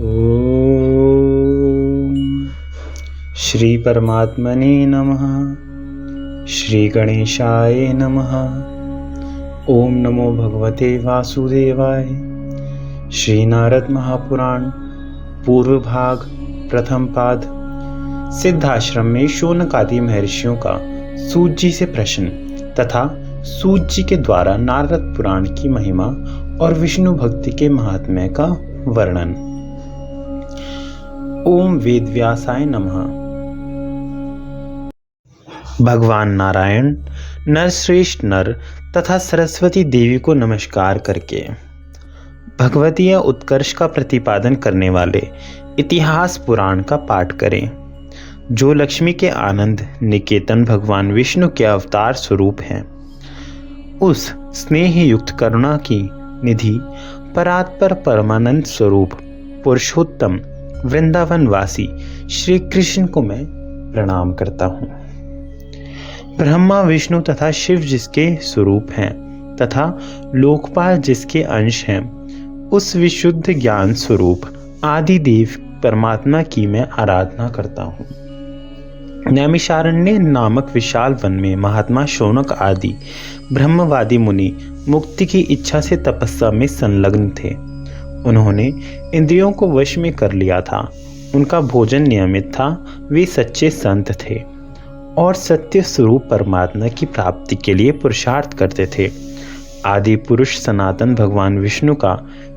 ओम श्री परमात्मने नमः। श्री गणेशाय नमः। ओम नमो भगवते वासुदेवाय। श्री नारद महापुराण पूर्व भाग प्रथम पाद। सिद्धाश्रम में शौनक आदि महर्षियों का सूत जी से प्रश्न तथा सूत जी के द्वारा नारद पुराण की महिमा और विष्णु भक्ति के महात्म्य का वर्णन। ओम वेदव्यासाय नमः। भगवान नारायण नरश्रेष्ठ नर तथा सरस्वती देवी को नमस्कार करके भगवतीय उत्कर्ष का प्रतिपादन करने वाले इतिहास पुराण का पाठ करें, जो लक्ष्मी के आनंद निकेतन भगवान विष्णु के अवतार स्वरूप हैं। उस स्नेह युक्त करुणा की निधि परात्पर परमानंद स्वरूप पुरुषोत्तम वृंदावन वासी श्री कृष्ण को मैं प्रणाम करता हूँ। ब्रह्मा विष्णु तथा शिव जिसके स्वरूप हैं तथा लोकपाल जिसके अंश हैं, उस विशुद्ध ज्ञान स्वरूप आदि देव परमात्मा की मैं आराधना करता हूँ। नैमिषारण्य नामक विशाल वन में महात्मा शौनक आदि ब्रह्मवादी मुनि मुक्ति की इच्छा से तपस्या में संलग्न थे। उन्होंने इंद्रियों को वश में कर लिया था। उनका भोजन नियमित था। वे सच्चे संत थे और सत्य स्वरूप परमात्मा की प्राप्ति के लिए पुरुषार्थ करते थे। आदि पुरुष सनातन भगवान विष्णु का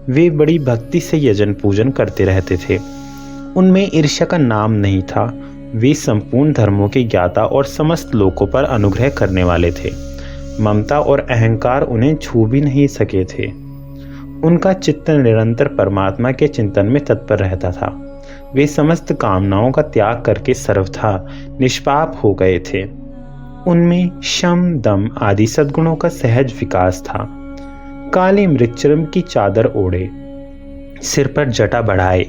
वे बड़ी भक्ति से यजन पूजन करते रहते थे। उनमें ईर्ष्या का नाम नहीं था। वे संपूर्ण धर्मों के ज्ञाता और समस्त लोकों पर अनुग्रह करने वाले थे। ममता और अहंकार उन्हें छू भी नहीं सके थे। उनका चित्त निरंतर परमात्मा के चिंतन में तत्पर रहता था। वे समस्त कामनाओं का त्याग करके सर्वथा निष्पाप हो गए थे। उनमें शम दम आदि सद्गुणों का सहज विकास था। काली मृगचर्म की चादर ओढ़े, सिर पर जटा बढ़ाए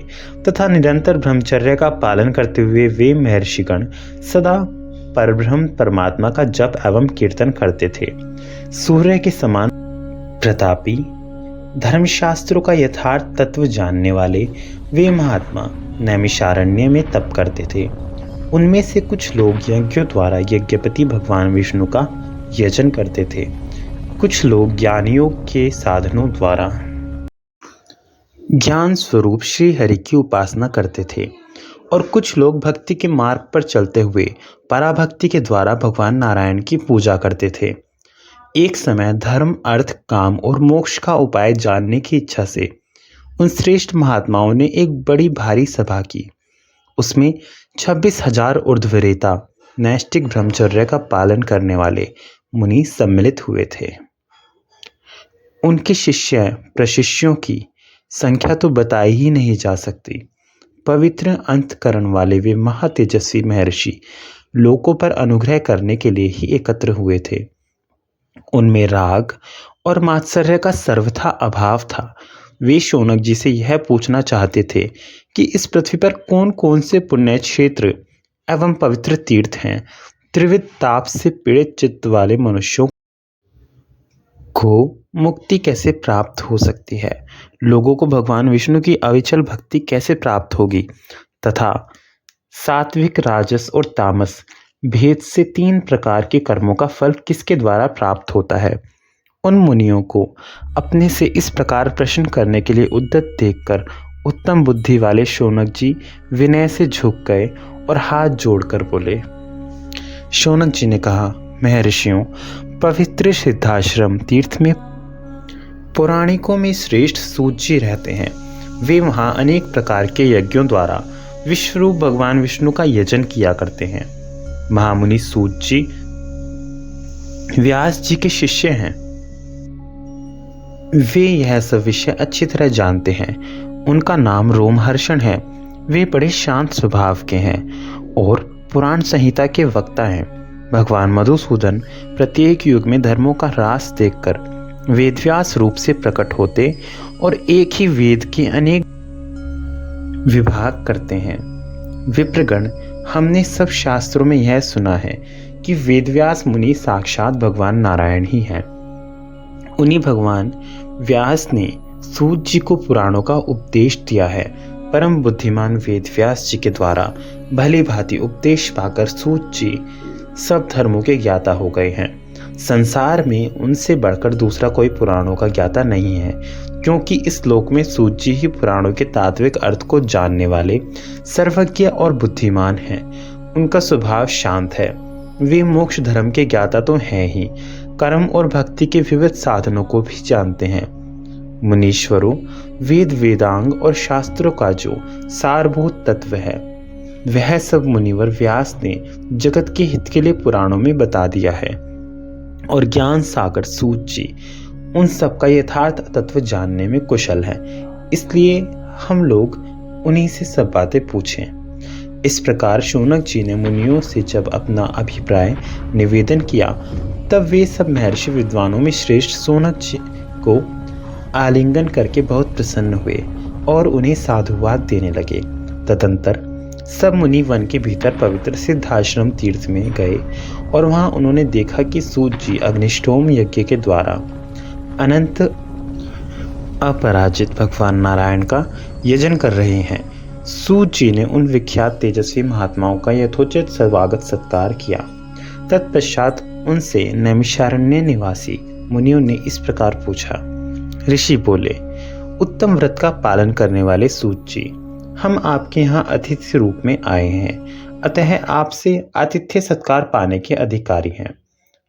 तथा निरंतर ब्रह्मचर्य का पालन करते हुए वे महर्षिगण सदा परब्रह्म परमात्मा का जप एवं कीर्तन करते थे। सूर्य के समान प्रतापी, धर्मशास्त्रों का यथार्थ तत्व जानने वाले वे महात्मा नैमिषारण्य में तप करते थे। उनमें से कुछ लोग यज्ञों द्वारा यज्ञपति भगवान विष्णु का यजन करते थे। कुछ लोग ज्ञानियों के साधनों द्वारा ज्ञान स्वरूप श्री हरि की उपासना करते थे और कुछ लोग भक्ति के मार्ग पर चलते हुए पराभक्ति के द्वारा भगवान नारायण की पूजा करते थे। एक समय धर्म, अर्थ, काम और मोक्ष का उपाय जानने की इच्छा से उन श्रेष्ठ महात्माओं ने एक बड़ी भारी सभा की। उसमें 26,000 ऊर्ध्वरेता नैष्ठिक ब्रह्मचर्य का पालन करने वाले मुनि सम्मिलित हुए थे। उनके शिष्य प्रशिष्यों की संख्या तो बताई ही नहीं जा सकती। पवित्र अंतकरण वाले वे महातेजस्वी महर्षि लोकों पर अनुग्रह करने के लिए ही एकत्र हुए थे। उनमें राग और मात्सर्य का सर्वथा अभाव था। वे शौनक जी से यह पूछना चाहते थे कि इस पृथ्वी पर कौन कौन से पुण्य क्षेत्र एवं पवित्र तीर्थ हैं। त्रिविध ताप से पीड़ित चित्त वाले मनुष्यों को मुक्ति कैसे प्राप्त हो सकती है, लोगों को भगवान विष्णु की अविचल भक्ति कैसे प्राप्त होगी तथा सात्विक, राजस और तामस भेद से 3 प्रकार के कर्मों का फल किसके द्वारा प्राप्त होता है। उन मुनियों को अपने से इस प्रकार प्रश्न करने के लिए उद्यत देखकर उत्तम बुद्धि वाले शौनक जी विनय से झुक गए और हाथ जोड़कर बोले। शौनक जी ने कहा, महर्षियों, पवित्र सिद्धाश्रम तीर्थ में पौराणिकों में श्रेष्ठ सूत जी रहते हैं। वे वहाँ अनेक प्रकार के यज्ञों द्वारा विश्वरूप भगवान विष्णु का यजन किया करते हैं। महामुनि सूत जी व्यास जी के शिष्य हैं। वे यह सब विषय अच्छी तरह जानते हैं। उनका नाम रोमहर्षण है। वे बड़े शांत स्वभाव के हैं और पुराण संहिता के वक्ता हैं। भगवान मधुसूदन प्रत्येक युग में धर्मों का ह्रास देखकर वेदव्यास रूप से प्रकट होते और एक ही वेद के अनेक विभाग करते हैं। विप्रगण, हमने सब शास्त्रों में यह सुना है कि वेदव्यास मुनि साक्षात भगवान नारायण ही हैं। उन्हीं भगवान व्यास ने सूत जी को पुराणों का उपदेश दिया है परम बुद्धिमान वेद व्यास जी के द्वारा भली भांति उपदेश पाकर सूत जी सब धर्मों के ज्ञाता हो गए हैं। संसार में उनसे बढ़कर दूसरा कोई पुराणों का ज्ञाता नहीं है, क्योंकि इस लोक में सूत जी ही पुराणों के तात्विक अर्थ को जानने वाले सर्वज्ञ और बुद्धिमान हैं। उनका स्वभाव शांत है। वे मोक्ष धर्म के ज्ञाता तो हैं ही, कर्म और भक्ति के विविध साधनों को भी जानते हैं। मुनीश्वरों, वेद वेदांग और शास्त्रों का जो सारभूत तत्व है, वह सब मुनिवर व्यास ने जगत के हित के लिए पुराणों में बता दिया है, और ज्ञान सागर सूत जी उन सब का यथार्थ तत्व जानने में कुशल है। इसलिए हम लोग उन्हीं से सब बातें पूछें। इस प्रकार शौनक जी ने मुनियों से जब अपना अभिप्राय निवेदन किया, तब वे सब महर्षि विद्वानों में श्रेष्ठ शौनक जी को आलिंगन करके बहुत प्रसन्न हुए और उन्हें साधुवाद देने लगे। तदंतर सब मुनि वन के भीतर पवित्र सिद्धाश्रम तीर्थ में गए और वहां उन्होंने देखा कि सूत जी अग्निष्टोम यज्ञ के द्वारा अनंत अपराजित भगवान नारायण का यजन कर रहे हैं। सूत जी ने उन विख्यात तेजस्वी महात्माओं का यथोचित स्वागत सत्कार किया। तत्पश्चात उनसे नैमिषारण्य निवासी मुनियों ने इस प्रकार पूछा। ऋषि बोले, उत्तम व्रत का पालन करने वाले सूत जी, हम आपके यहाँ अतिथि रूप में आए हैं, अतः आपसे आतिथ्य सत्कार पाने के अधिकारी हैं।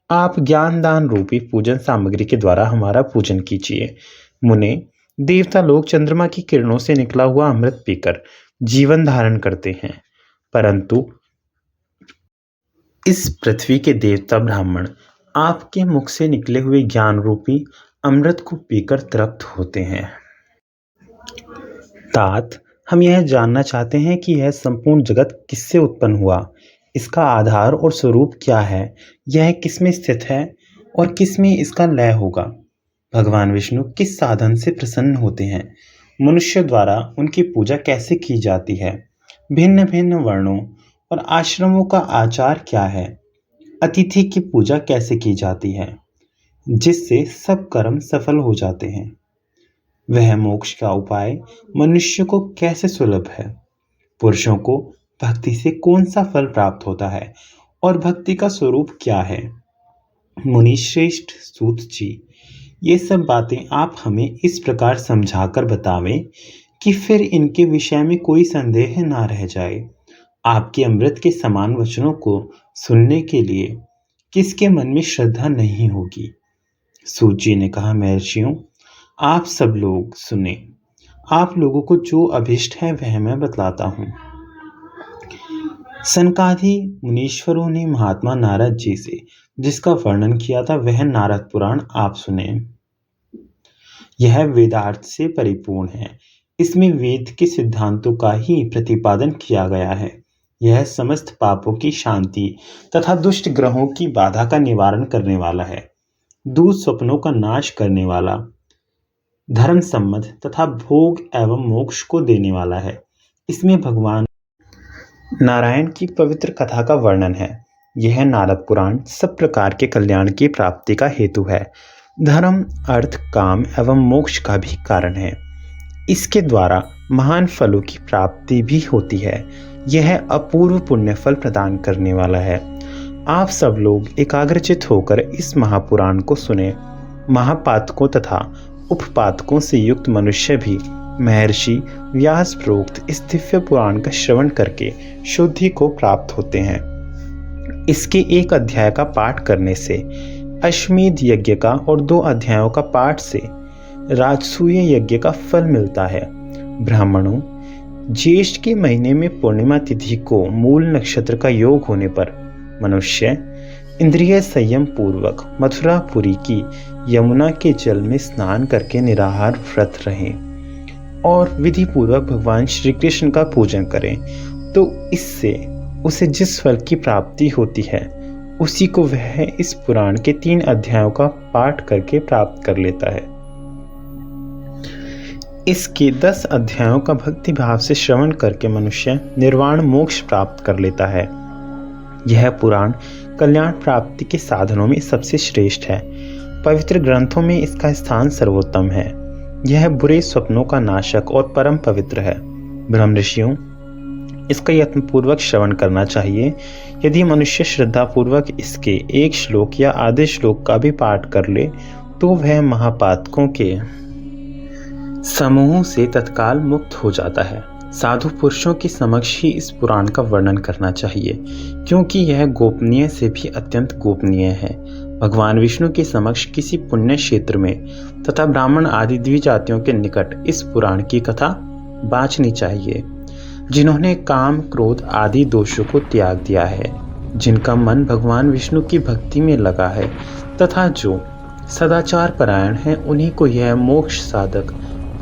आप ज्ञान दान रूपी पूजन सामग्री के द्वारा हमारा पूजन कीजिए। मुने, देवता लोग चंद्रमा की किरणों से निकला हुआ अमृत पीकर जीवन धारण करते हैं, परंतु इस पृथ्वी के देवता ब्राह्मण आपके मुख से निकले हुए ज्ञान रूपी अमृत को पीकर तृप्त होते हैं। तात, हम यह जानना चाहते हैं कि यह संपूर्ण जगत किससे उत्पन्न हुआ, इसका आधार और स्वरूप क्या है, यह किसमें स्थित है और किसमें इसका लय होगा। भगवान विष्णु किस साधन से प्रसन्न होते हैं, मनुष्य द्वारा उनकी पूजा कैसे की जाती है, भिन्न भिन्न वर्णों और आश्रमों का आचार क्या है, अतिथि की पूजा कैसे की जाती है जिससे सब कर्म सफल हो जाते हैं, वह मोक्ष का उपाय मनुष्य को कैसे सुलभ है, पुरुषों को भक्ति से कौन सा फल प्राप्त होता है और भक्ति का स्वरूप क्या है। मुनि श्रेष्ठ सूत जी, ये सब बातें आप हमें इस प्रकार समझाकर बतावें कि फिर इनके विषय में कोई संदेह ना रह जाए। आपके अमृत के समान वचनों को सुनने के लिए किसके मन में श्रद्धा नहीं होगी। सूत जी ने कहा, महर्षियों, आप सब लोग सुने। आप लोगों को जो अभिष्ट है वह मैं बतलाता हूँ। सनकादि मुनीश्वरों ने महात्मा नारद जी से जिसका वर्णन किया था, वह नारद पुराण आप सुने। यह वेदार्थ से परिपूर्ण है। इसमें वेद के सिद्धांतों का ही प्रतिपादन किया गया है। यह समस्त पापों की शांति तथा दुष्ट ग्रहों की बाधा का निवारण करने वाला है, दूर स्वप्नों का नाश करने वाला, धर्म सम्मत तथा भोग एवं मोक्ष को देने वाला है। इसमें भगवान नारायण की पवित्र कथा का वर्णन है। यह नारद पुराण सब प्रकार के कल्याण की प्राप्ति का हेतु है, धर्म, अर्थ, काम एवं मोक्ष का भी कारण है। इसके द्वारा महान फलों की प्राप्ति भी होती है। यह अपूर्व पुण्य फल प्रदान करने वाला है। आप सब लोग एकाग्रचित होकर इस महापुराण को सुने। महापातकों तथा उपपातकों से युक्त मनुष्य भी महर्षि व्यास प्रोक्त इस दिव्य पुराण का श्रवण करके शुद्धि को प्राप्त होते हैं। इसके एक अध्याय का पाठ करने से अश्वमेध यज्ञ का और 2 अध्यायों का पाठ से राजसूय यज्ञ का फल मिलता है। ब्राह्मणों, ज्येष्ठ के महीने में पूर्णिमा तिथि को मूल नक्षत्र का योग होने पर मनुष्य इंद्रिय संयम पूर्वक मथुरापुरी की यमुना के जल में स्नान करके निराहार व्रत रहें और विधि पूर्वक भगवान श्री कृष्ण का पूजन करें, तो इससे उसे जिस फल की प्राप्ति होती है उसी को वह इस पुराण के 3 अध्यायों का पाठ करके प्राप्त कर लेता है। इसके 10 अध्यायों का भक्ति भाव से श्रवण करके मनुष्य निर्वाण मोक्ष प्राप्त कर लेता है। यह पुराण कल्याण प्राप्ति के साधनों में सबसे श्रेष्ठ है। पवित्र ग्रंथों में इसका स्थान सर्वोत्तम है। यह बुरे स्वप्नों का नाशक और परम पवित्र है। ब्रह्म ऋषियों, इसका यत्नपूर्वक श्रवण करना चाहिए। यदि मनुष्य श्रद्धापूर्वक इसके एक श्लोक या आधे श्लोक का भी पाठ कर ले तो वह महापातकों के समूह से तत्काल मुक्त हो जाता है। साधु पुरुषों के समक्ष ही इस पुराण का वर्णन करना चाहिए, क्योंकि यह गोपनीय से भी अत्यंत गोपनीय है। भगवान विष्णु के समक्ष किसी पुण्य क्षेत्र में तथा ब्राह्मण आदि द्विजातियों के निकट इस पुराण की कथा बाँचनी चाहिए, जिन्होंने काम क्रोध आदि दोषों को त्याग दिया है, जिनका मन भगवान विष्णु की भक्ति में लगा है तथा जो सदाचार परायण है, उन्हीं को यह मोक्ष साधक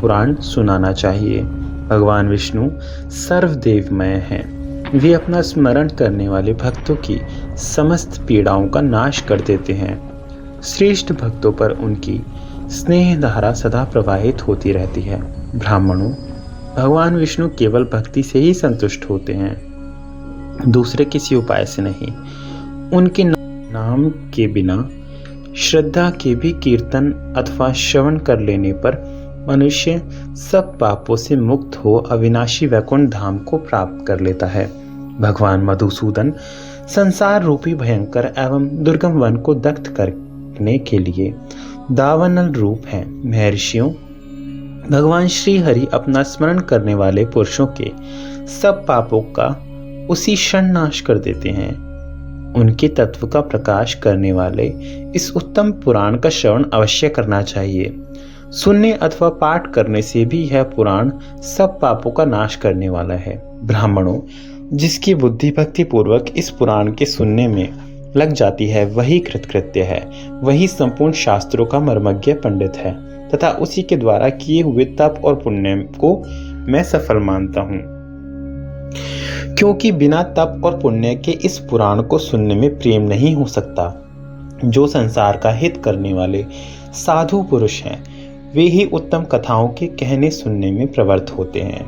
पुराण सुनाना चाहिए। भगवान विष्णु सर्वदेवमय हैं। वे अपना स्मरण करने वाले भक्तों की समस्त पीड़ाओं का नाश कर देते हैं। श्रेष्ठ भक्तों पर उनकी स्नेह धारा सदा प्रवाहित होती रहती है। ब्राह्मणों, भगवान विष्णु केवल भक्ति से ही संतुष्ट होते हैं, दूसरे किसी उपाय से नहीं। उनके नाम के बिना श्रद्धा के भी कीर्तन अथवा श्रवण कर लेने पर मनुष्य सब पापों से मुक्त हो अविनाशी वैकुंठ धाम को प्राप्त कर लेता है। भगवान मधुसूदन संसार रूपी भयंकर एवं दुर्गम वन को दग्ध करने के लिए दावानल रूप हैं। महर्षियों, भगवान श्री हरि अपना स्मरण करने वाले पुरुषों के सब पापों का उसी क्षण नाश कर देते हैं। उनके तत्व का प्रकाश करने वाले इस उत्तम पुराण का श्रवण अवश्य करना चाहिए। सुनने अथवा पाठ करने से भी यह पुराण सब पापों का नाश करने वाला है। ब्राह्मणों, जिसकी बुद्धि भक्ति पूर्वक इस पुराण के सुनने में लग जाती है, वही कृतकृत्य है, वही संपूर्ण शास्त्रों का मर्मज्ञ पंडित है तथा उसी के द्वारा किए हुए तप और पुण्य को मैं सफल मानता हूँ। क्योंकि बिना तप और पुण्य के इस पुराण को सुनने में प्रेम नहीं हो सकता। जो संसार का हित करने वाले साधु पुरुष हैं, वे ही उत्तम कथाओं के कहने सुनने में प्रवृत्त होते हैं।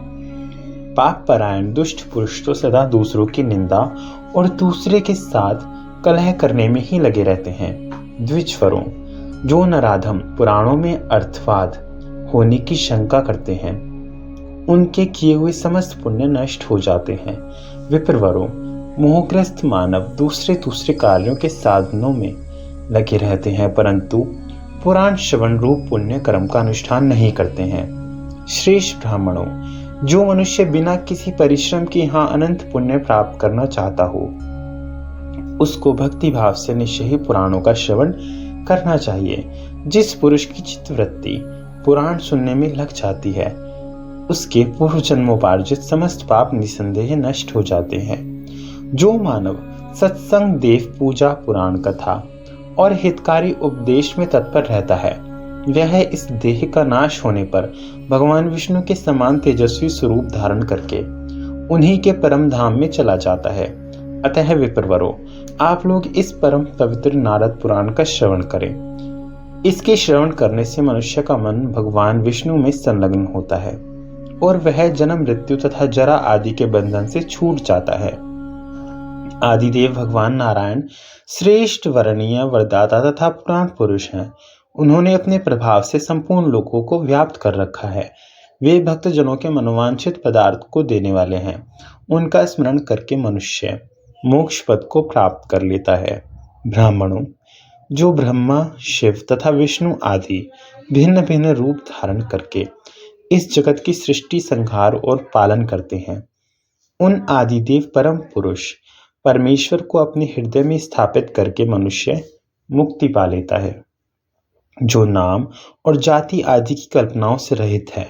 पाप परायण दुष्ट पुरुष तो सदा दूसरों की निंदा और दूसरे के साथ कलह करने में ही लगे रहते हैं। द्विजवरों, जो नराधम पुराणों में अर्थवाद होने की शंका करते हैं, उनके किए हुए समस्त पुण्य नष्ट हो जाते हैं। विप्रवरों, मोहग्रस्त मानव दूसरे कार्यों के साधनों में लगे रहते हैं, परंतु पुराण श्रवण रूप पुण्य कर्म का अनुष्ठान नहीं करते हैं। श्रेष्ठ ब्राह्मणों, जो मनुष्य बिना किसी परिश्रम के यहाँ अनंत पुण्य प्राप्त करना चाहता हो, उसको भक्ति भाव से निश्चय ही पुराणों का श्रवण करना चाहिए। जिस पुरुष की चित्तवृत्ति पुराण सुनने में लग जाती है, उसके पूर्व जन्मोपार्जित समस्त पाप निसंदेह नष्ट हो जाते हैं। जो मानव सत्संग, देव पूजा, पुराण कथा और हितकारी उपदेश में तत्पर रहता है, वह इस देह का नाश होने पर भगवान विष्णु के समान तेजस्वी स्वरूप धारण करके उन्हीं के परम धाम में चला जाता है। अतः विप्रवरों, आप लोग इस परम पवित्र नारद पुराण का श्रवण करें। इसके श्रवण करने से मनुष्य का मन भगवान विष्णु में संलग्न होता है और वह जन्म मृत्यु तथा जरा आदि के बंधन से छूट जाता है। आदिदेव भगवान नारायण श्रेष्ठ वरणीय वरदाता तथा पुराण पुरुष हैं। उन्होंने अपने प्रभाव से संपूर्ण लोगों को व्याप्त कर रखा है। वे भक्तजनों के मनोवांछित पदार्थ को देने वाले हैं। उनका स्मरण करके मनुष्य मोक्ष पद को प्राप्त कर लेता है। ब्राह्मणों, जो ब्रह्मा, शिव तथा विष्णु आदि भिन्न भिन्न रूप धारण करके इस जगत की सृष्टि, संहार और पालन करते हैं, उन आदिदेव परम पुरुष परमेश्वर को अपने हृदय में स्थापित करके मनुष्य मुक्ति पा लेता है। जो नाम और जाति आदि की कल्पनाओं से रहित है,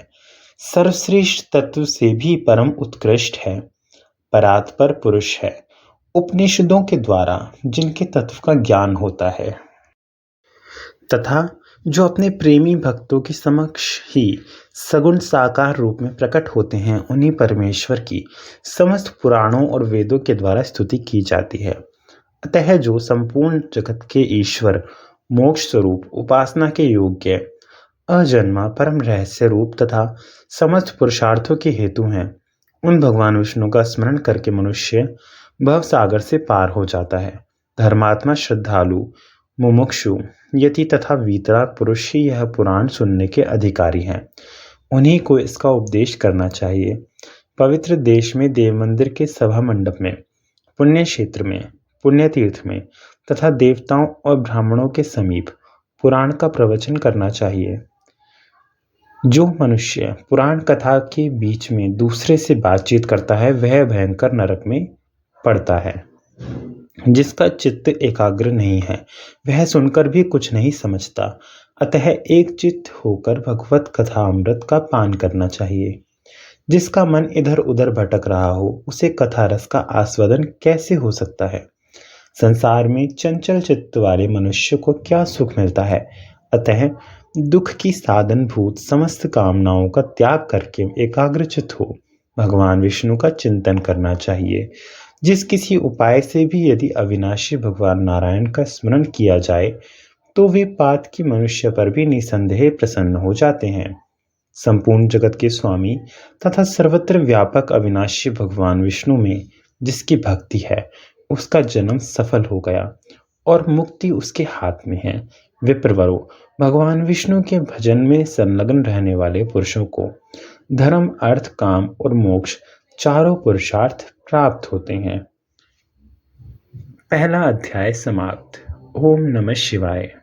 सर्वश्रेष्ठ तत्व से भी परम उत्कृष्ट है, परात्पर पुरुष है, उपनिषदों के द्वारा जिनके तत्व का ज्ञान होता है तथा जो अपने प्रेमी भक्तों के समक्ष ही सगुण साकार रूप में प्रकट होते हैं, उन्हीं परमेश्वर की समस्त पुराणों और वेदों के द्वारा स्तुति की जाती है। अतः जो संपूर्ण जगत के ईश्वर, मोक्ष स्वरूप, उपासना के योग्य, अजन्मा, परम रहस्य रूप तथा समस्त पुरुषार्थों के हेतु हैं, उन भगवान विष्णु का स्मरण करके मनुष्य भव सागर से पार हो जाता है। धर्मात्मा, श्रद्धालु, मुमुक्षु, यति तथा वीतराग पुरुष ही यह पुराण सुनने के अधिकारी हैं। उन्हीं को इसका उपदेश करना चाहिए। पवित्र देश में देव मंदिर के सभा मंडप में, पुण्य क्षेत्र में, पुण्य तीर्थ में तथा देवताओं और ब्राह्मणों के समीप पुराण का प्रवचन करना चाहिए। जो मनुष्य पुराण कथा के बीच में दूसरे से बातचीत करता है वह भयंकर नरक में पड़ता है। जिसका चित्त एकाग्र नहीं है वह सुनकर भी कुछ नहीं समझता, अतः एक चित्त होकर भगवत कथा अमृत का पान करना चाहिए। जिसका मन इधर उधर भटक रहा हो उसे कथा रस का आस्वादन कैसे हो सकता है। संसार में चंचल चित्त वाले मनुष्य को क्या सुख मिलता है। अतः दुख की साधन भूत समस्त कामनाओं का त्याग करके एकाग्रचित हो भगवान विष्णु का चिंतन करना चाहिए। जिस किसी उपाय से भी यदि अविनाशी भगवान नारायण का स्मरण किया जाए तो वे पात की मनुष्य पर भी निसंदेह प्रसन्न हो जाते हैं। संपूर्ण जगत के स्वामी तथा सर्वत्र व्यापक अविनाशी भगवान विष्णु में जिसकी भक्ति है उसका जन्म सफल हो गया और मुक्ति उसके हाथ में है। विप्रवरों, भगवान विष्णु के भजन में संलग्न रहने वाले पुरुषों को धर्म, अर्थ, काम और मोक्ष चारों पुरुषार्थ प्राप्त होते हैं। पहला अध्याय समाप्त। ओम नमः शिवाय।